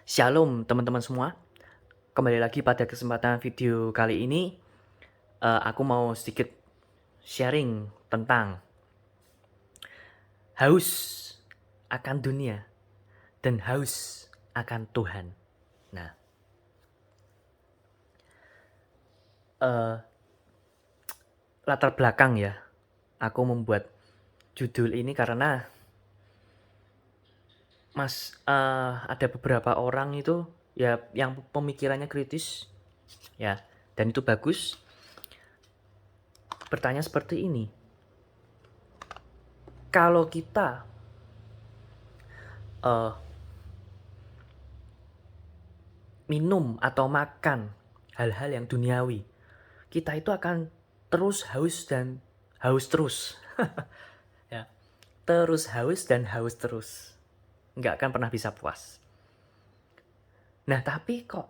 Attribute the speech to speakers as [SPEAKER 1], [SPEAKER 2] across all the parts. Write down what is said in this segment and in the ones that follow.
[SPEAKER 1] Shalom teman-teman semua, kembali lagi pada kesempatan video kali ini. Aku mau sedikit sharing tentang haus akan dunia dan haus akan Tuhan. Nah, latar belakang ya, aku membuat judul ini karena ada beberapa orang itu ya yang pemikirannya kritis ya, dan itu bagus. Bertanya seperti ini, kalau kita eh, minum atau makan hal-hal yang duniawi, kita itu akan terus haus dan haus terus. Ya, terus haus dan haus terus. Nggak akan pernah bisa puas. Nah, tapi kok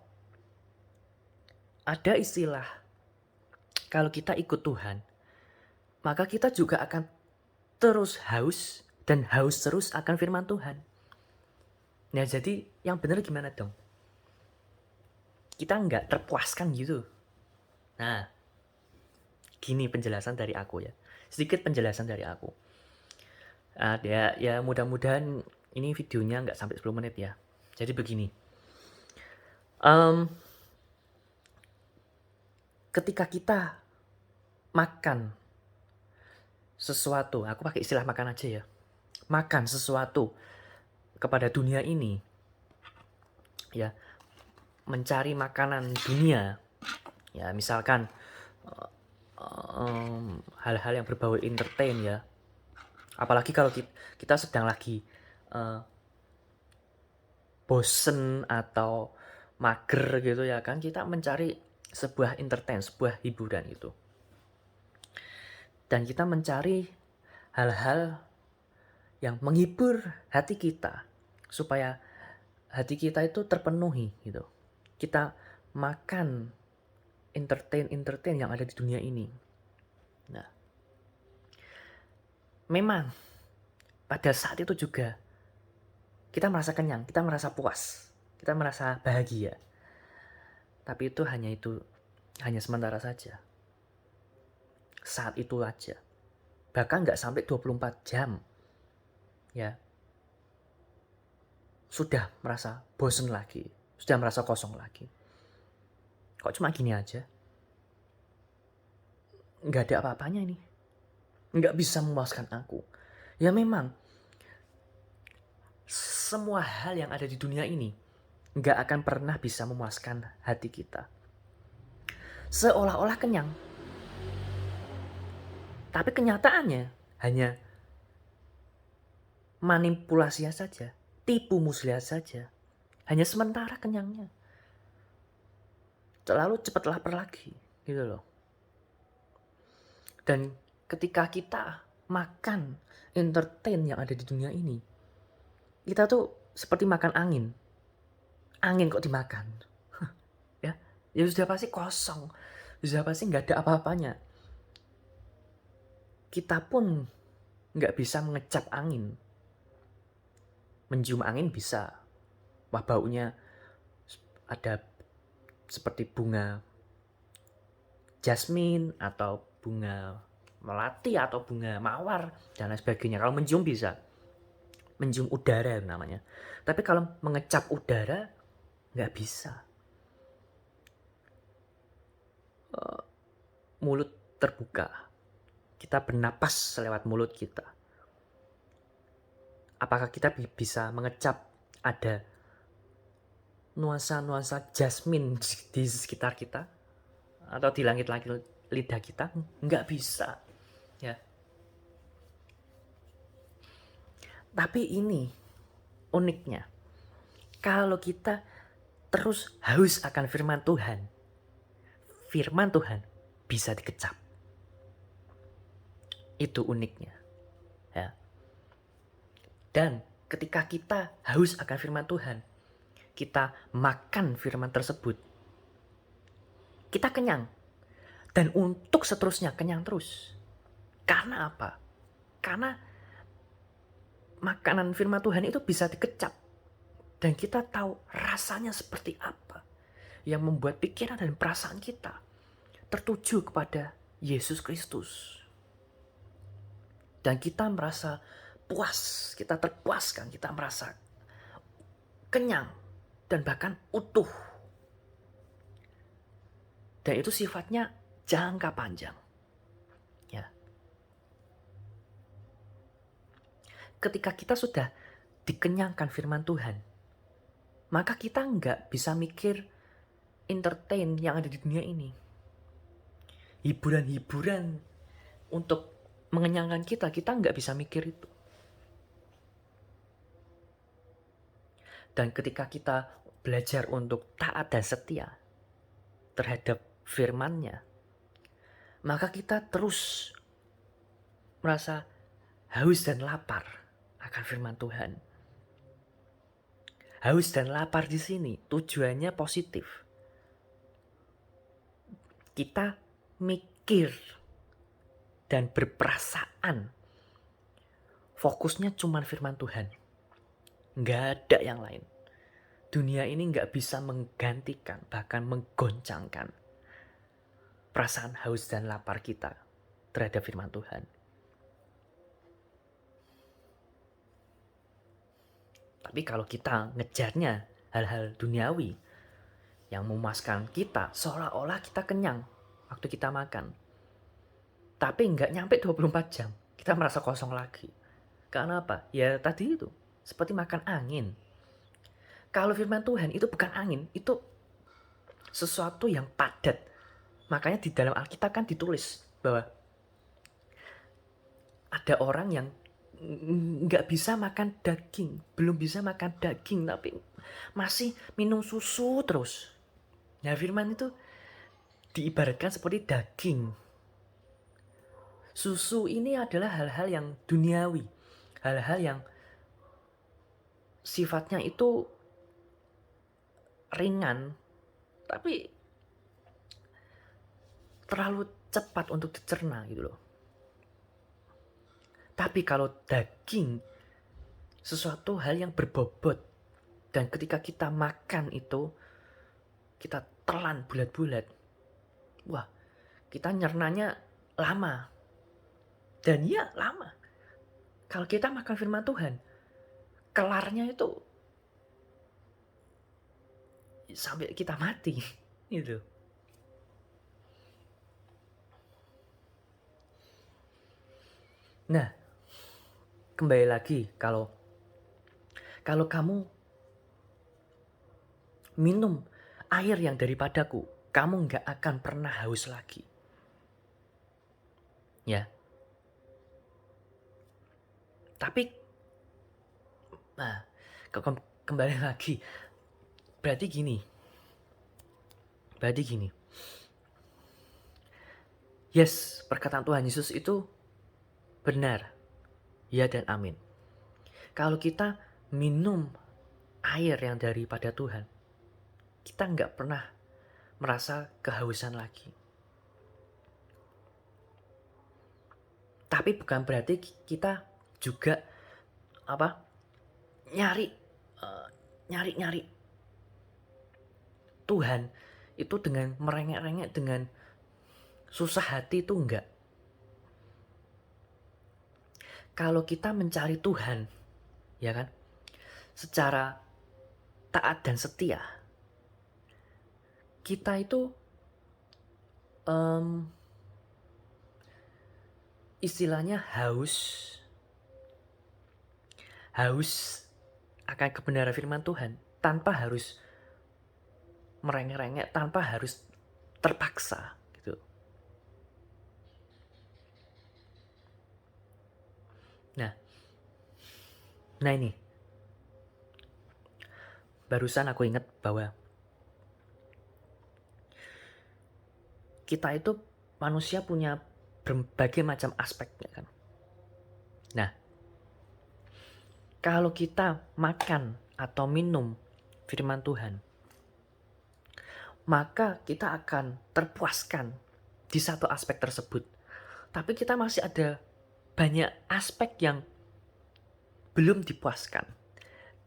[SPEAKER 1] ada istilah, kalau kita ikut Tuhan, maka kita juga akan terus haus dan haus terus akan firman Tuhan. Nah, jadi yang benar gimana dong? Kita nggak terpuaskan gitu. Nah, gini penjelasan dari aku ya. Sedikit penjelasan dari aku. Ya mudah-mudahan ini videonya nggak sampai 10 menit ya. Jadi begini. Ketika kita makan sesuatu, aku pakai istilah makan aja ya. Makan sesuatu kepada dunia ini, ya, mencari makanan dunia, ya, misalkan hal-hal yang berbau entertain ya. Apalagi kalau kita sedang lagi bosen atau mager gitu ya kan, kita mencari sebuah entertain, sebuah hiburan itu. Dan kita mencari hal-hal yang menghibur hati kita supaya hati kita itu terpenuhi gitu. Kita makan entertain yang ada di dunia ini. Nah, memang pada saat itu juga kita merasa kenyang, kita merasa puas, kita merasa bahagia. Tapi itu hanya sementara saja. Saat itu aja. Bahkan nggak sampai 24 jam. Ya, sudah merasa bosen lagi, sudah merasa kosong lagi. Kok cuma gini aja? Nggak ada apa-apanya ini. Nggak bisa memuaskan aku. Ya memang, semua hal yang ada di dunia ini nggak akan pernah bisa memuaskan hati kita. Seolah-olah kenyang. Tapi kenyataannya hanya manipulasi saja, tipu muslihat saja. Hanya sementara kenyangnya. Terlalu cepat lapar lagi, gitu loh. Dan ketika kita makan entertain yang ada di dunia ini, kita tuh seperti makan angin. Angin kok dimakan. Ya, ya sudah pasti kosong. Sudah pasti nggak ada apa-apanya. Kita pun nggak bisa mengecap angin. Mencium angin bisa. Wah, baunya ada seperti bunga jasmine atau bunga melati atau bunga mawar dan lain sebagainya. Kalau mencium bisa. Mencium udara namanya. Tapi kalau mengecap udara nggak bisa. Mulut terbuka. Kita bernapas lewat mulut kita. Apakah kita bisa mengecap ada nuansa-nuansa jasmine di sekitar kita? Atau di langit-langit lidah kita? Nggak bisa. Ya. Tapi ini uniknya. Kalau kita terus haus akan firman Tuhan bisa dikecap. Itu uniknya. Ya. Dan ketika kita haus akan firman Tuhan, kita makan firman tersebut, kita kenyang. Dan untuk seterusnya kenyang terus. Karena apa? Karena makanan firman Tuhan itu bisa dikecap. Dan kita tahu rasanya seperti apa yang membuat pikiran dan perasaan kita tertuju kepada Yesus Kristus. Dan kita merasa puas, kita terpuaskan, kita merasa kenyang dan bahkan utuh. Dan itu sifatnya jangka panjang. Ya. Ketika kita sudah dikenyangkan firman Tuhan, maka kita nggak bisa mikir entertain yang ada di dunia ini. Hiburan-hiburan untuk mengenyangkan kita nggak bisa mikir itu. Dan ketika kita belajar untuk taat dan setia terhadap firman-Nya, maka kita terus merasa haus dan lapar akan firman Tuhan. Haus dan lapar di sini tujuannya positif. Kita mikir dan berperasaan. Fokusnya cuma firman Tuhan. Nggak ada yang lain. Dunia ini nggak bisa menggantikan, bahkan menggoncangkan perasaan haus dan lapar kita terhadap firman Tuhan. Tapi kalau kita ngejarnya hal-hal duniawi yang memuaskan kita, seolah-olah kita kenyang waktu kita makan. Tapi nggak nyampe 24 jam, kita merasa kosong lagi. Karena apa? Ya tadi itu, seperti makan angin. Kalau firman Tuhan itu bukan angin, itu sesuatu yang padat. Makanya di dalam Alkitab kan ditulis bahwa ada orang yang nggak bisa makan daging, belum bisa makan daging, tapi masih minum susu terus. Nah, firman itu diibaratkan seperti daging. Susu ini adalah hal-hal yang duniawi, hal-hal yang sifatnya itu ringan, tapi terlalu cepat untuk dicerna gitu loh. Tapi kalau daging, sesuatu hal yang berbobot, dan ketika kita makan itu, kita telan bulat-bulat. Wah, kita nyernanya lama. Dan ya lama. Kalau kita makan firman Tuhan, kelarnya itu sampai kita mati. Gitu. Nah, kembali lagi, kalau kamu minum air yang daripadaku, kamu nggak akan pernah haus lagi. Ya. Tapi, nah, kembali lagi, berarti gini. Yes, perkataan Tuhan Yesus itu benar. Ya dan amin. Kalau kita minum air yang daripada Tuhan, kita nggak pernah merasa kehausan lagi. Tapi bukan berarti kita juga nyari Tuhan itu dengan merengek-rengek, dengan susah hati, itu enggak. Kalau kita mencari Tuhan, ya kan, secara taat dan setia, kita itu istilahnya haus akan kebenaran firman Tuhan, tanpa harus merengek-rengek, tanpa harus terpaksa gitu. Nah ini, barusan aku ingat bahwa kita itu manusia punya berbagai macam aspek, ya kan. Nah, kalau kita makan atau minum firman Tuhan, maka kita akan terpuaskan di satu aspek tersebut. Tapi kita masih ada banyak aspek yang belum dipuaskan.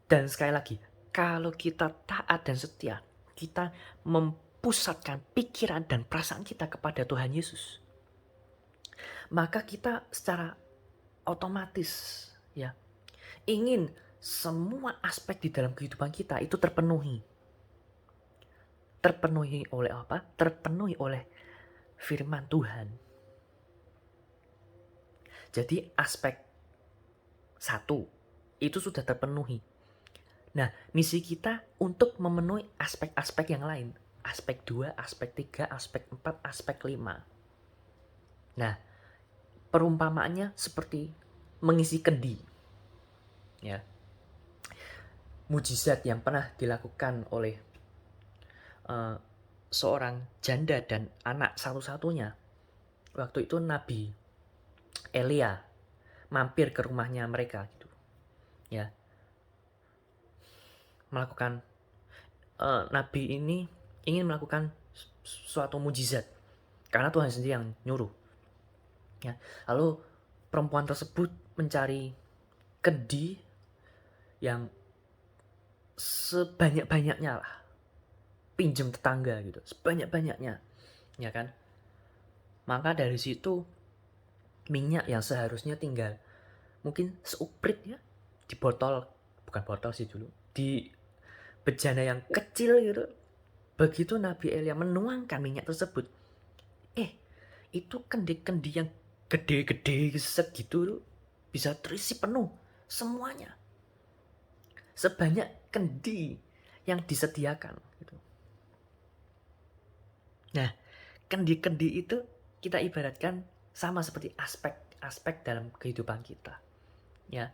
[SPEAKER 1] Dan sekali lagi, kalau kita taat dan setia, kita mempusatkan pikiran dan perasaan kita kepada Tuhan Yesus, maka kita secara otomatis ya ingin semua aspek di dalam kehidupan kita itu terpenuhi. Terpenuhi oleh apa? Terpenuhi oleh firman Tuhan. Jadi aspek 1 itu sudah terpenuhi. Nah, misi kita untuk memenuhi aspek-aspek yang lain. Aspek 2, aspek 3, aspek 4, aspek 5. Nah, perumpamaannya seperti mengisi kendi. Ya. Mujizat yang pernah dilakukan oleh seorang janda dan anak satu-satunya. Waktu itu Nabi Elia mampir ke rumahnya mereka gitu. Ya. Melakukan Nabi ini ingin melakukan suatu mujizat karena Tuhan sendiri yang nyuruh. Ya. Lalu perempuan tersebut mencari kendi yang sebanyak-banyaknya lah, pinjam tetangga gitu, sebanyak-banyaknya, ya kan? Maka dari situ minyak yang seharusnya tinggal mungkin seuprit ya di botol, bukan botol sih dulu, di bejana yang kecil gitu. Begitu Nabi Elia menuangkan minyak tersebut, itu kendi-kendi yang gede-gede segitu bisa terisi penuh semuanya, sebanyak kendi yang disediakan gitu. Nah, kendi-kendi itu kita ibaratkan sama seperti aspek-aspek dalam kehidupan kita. Ya,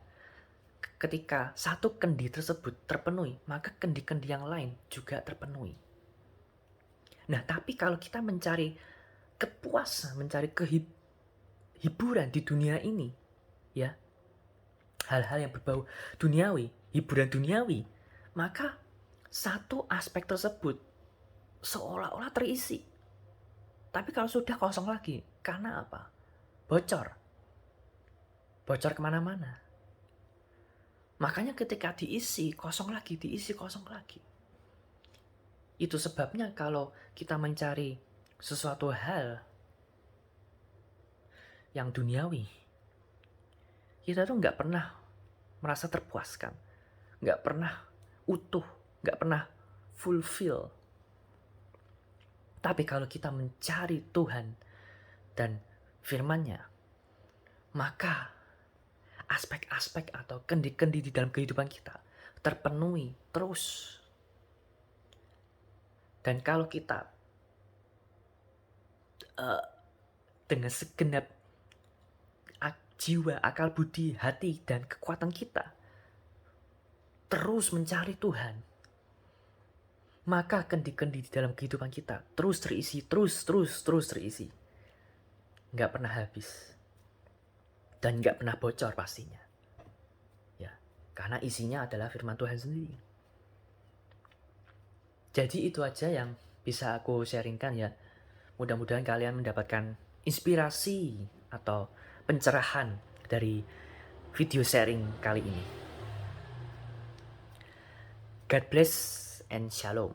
[SPEAKER 1] ketika satu kendi tersebut terpenuhi, maka kendi-kendi yang lain juga terpenuhi. Nah, tapi kalau kita mencari kepuasan, mencari hiburan di dunia ini, ya, hal-hal yang berbau duniawi, hiburan duniawi, maka satu aspek tersebut seolah-olah terisi. Tapi kalau sudah kosong lagi, karena apa? Bocor kemana-mana. Makanya ketika diisi, kosong lagi, diisi, kosong lagi. Itu sebabnya kalau kita mencari sesuatu hal yang duniawi, kita tuh nggak pernah merasa terpuaskan, nggak pernah utuh, nggak pernah fulfill. Tapi kalau kita mencari Tuhan dan firman-Nya, maka aspek-aspek atau kendi-kendi di dalam kehidupan kita terpenuhi terus. Dan kalau kita dengan segenap jiwa, akal budi, hati, dan kekuatan kita terus mencari Tuhan, maka kendi-kendi di dalam kehidupan kita terus terisi, terus terisi. Nggak pernah habis. Dan nggak pernah bocor pastinya. Ya, karena isinya adalah firman Tuhan sendiri. Jadi itu aja yang bisa aku sharingkan ya. Mudah-mudahan kalian mendapatkan inspirasi atau pencerahan dari video sharing kali ini. God bless and shalom.